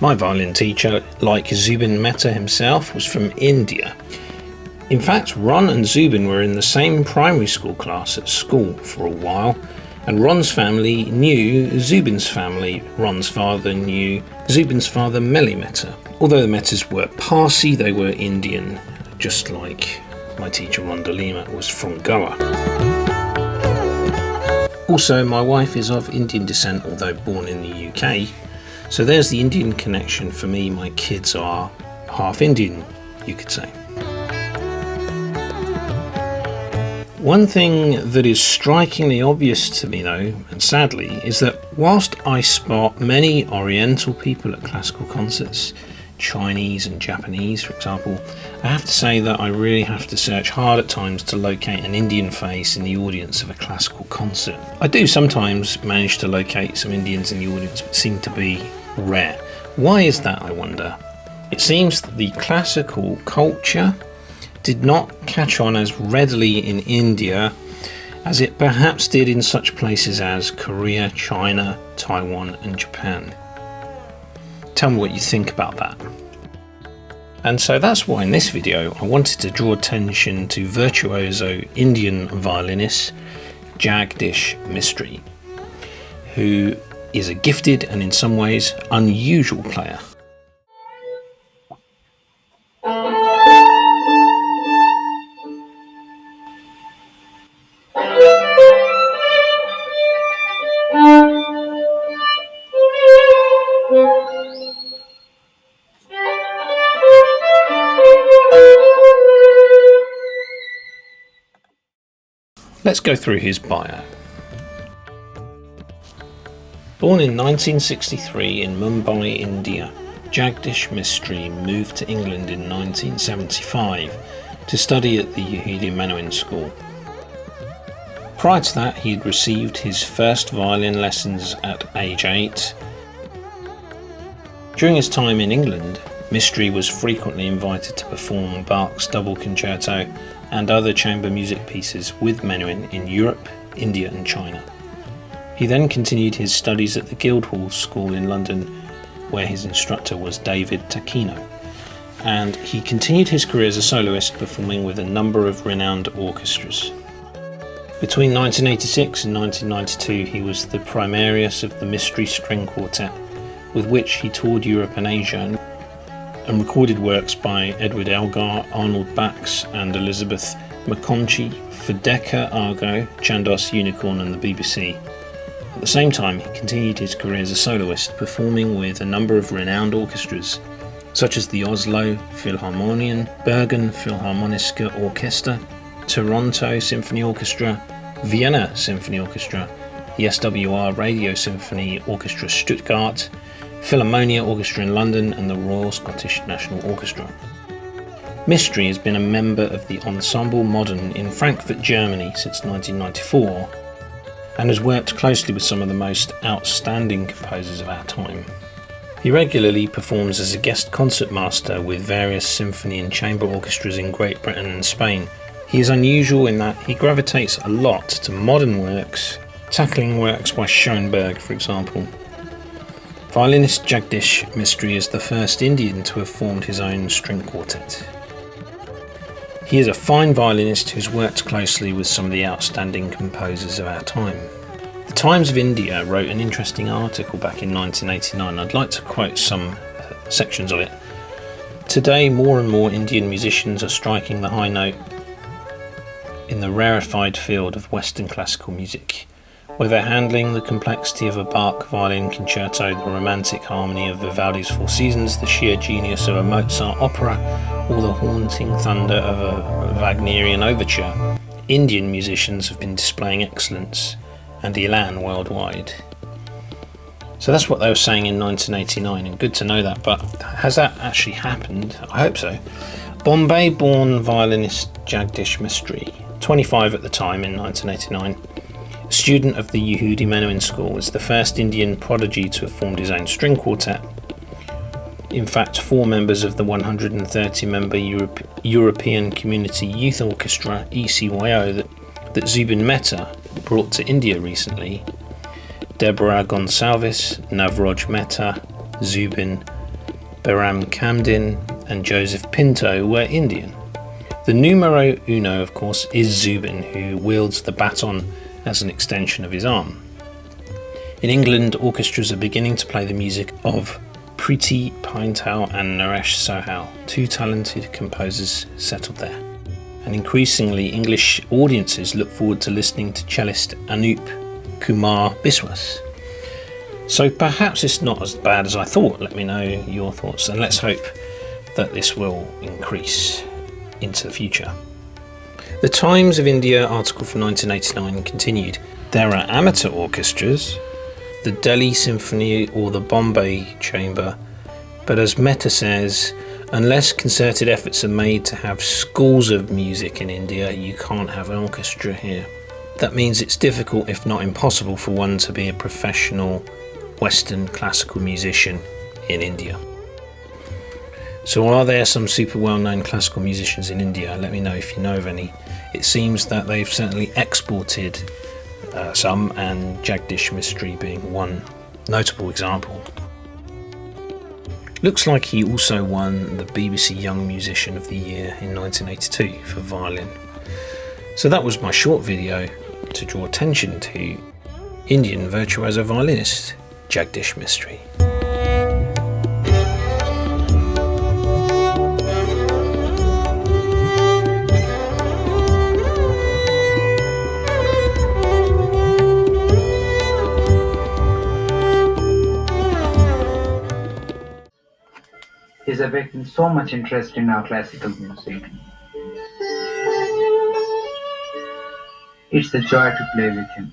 My violin teacher, like Zubin Mehta himself, was from India. In fact, Ron and Zubin were in the same primary school class at school for a while, and Ron's family knew Zubin's family. Ron's father knew Zubin's father, Meli Mehta. Although the Mehtas were Parsi, they were Indian, just like my teacher Ron de Lima was from Goa. Also, my wife is of Indian descent, although born in the UK. So there's the Indian connection for me. My kids are half Indian, you could say. One thing that is strikingly obvious to me though, and sadly, is that whilst I spot many Oriental people at classical concerts, Chinese and Japanese for example, I have to say that I really have to search hard at times to locate an Indian face in the audience of a classical concert. I do sometimes manage to locate some Indians in the audience, but seem to be rare. Why is that, I wonder? It seems that the classical culture did not catch on as readily in India as it perhaps did in such places as Korea, China, Taiwan and Japan. Tell me what you think about that. And so that's why in this video I wanted to draw attention to virtuoso Indian violinist Jagdish Mistry, who is a gifted and in some ways unusual player. Let's go through his bio. Born in 1963 in Mumbai, India, Jagdish Mistry moved to England in 1975 to study at the Yehudi Menuhin School. Prior to that, he had received his first violin lessons at age 8. During his time in England, Mistry was frequently invited to perform Bach's double concerto and other chamber music pieces with Menuhin in Europe, India and China. He then continued his studies at the Guildhall School in London, where his instructor was David Taquino, and he continued his career as a soloist, performing with a number of renowned orchestras. Between 1986 and 1992 he was the primarius of the Mistry String Quartet, with which he toured Europe and Asia and recorded works by Edward Elgar, Arnold Bax and Elizabeth McConchie for Decca, Argo, Chandos, Unicorn and the BBC. At the same time, he continued his career as a soloist, performing with a number of renowned orchestras, such as the Oslo Philharmonian, Bergen Philharmoniske Orchester, Toronto Symphony Orchestra, Vienna Symphony Orchestra, the SWR Radio Symphony Orchestra Stuttgart, Philharmonia Orchestra in London and the Royal Scottish National Orchestra. Mistry has been a member of the Ensemble Modern in Frankfurt, Germany since 1994 and has worked closely with some of the most outstanding composers of our time. He regularly performs as a guest concertmaster with various symphony and chamber orchestras in Great Britain and Spain. He is unusual in that he gravitates a lot to modern works, tackling works by Schoenberg, for example. Violinist Jagdish Mistry is the first Indian to have formed his own string quartet. He is a fine violinist who's worked closely with some of the outstanding composers of our time. The Times of India wrote an interesting article back in 1989. I'd like to quote some sections of it. Today, more and more Indian musicians are striking the high note in the rarefied field of Western classical music, whether handling the complexity of a Bach violin concerto, the romantic harmony of Vivaldi's Four Seasons, the sheer genius of a Mozart opera, or the haunting thunder of a Wagnerian overture. Indian musicians have been displaying excellence and elan worldwide. So that's what they were saying in 1989, and good to know that, but has that actually happened? I hope so. Bombay-born violinist Jagdish Mistry, 25 at the time in 1989, a student of the Yehudi Menuhin School, was the first Indian prodigy to have formed his own string quartet. In fact, 4 members of the 130-member European Community Youth Orchestra, ECYO, that Zubin Mehta brought to India recently, Deborah Gonsalves, Navroj Mehta, Zubin, Bahram Kamdin and Joseph Pinto were Indian. The numero uno, of course, is Zubin, who wields the baton as an extension of his arm. In England, orchestras are beginning to play the music of Preeti Paintal and Naresh Sohal, two talented composers settled there. And increasingly, English audiences look forward to listening to cellist Anup Kumar Biswas. So perhaps it's not as bad as I thought. Let me know your thoughts, and let's hope that this will increase into the future. The Times of India article from 1989 continued. There are amateur orchestras, the Delhi Symphony or the Bombay Chamber, but as Mehta says, unless concerted efforts are made to have schools of music in India, you can't have an orchestra here. That means it's difficult, if not impossible, for one to be a professional Western classical musician in India. So are there some super well-known classical musicians in India? Let me know if you know of any. It seems that they've certainly exported some, and Jagdish Mistry being one notable example. Looks like he also won the BBC Young Musician of the Year in 1982 for violin. So that was my short video to draw attention to Indian virtuoso violinist Jagdish Mistry. He's awakened so much interest in our classical music. It's a joy to play with him.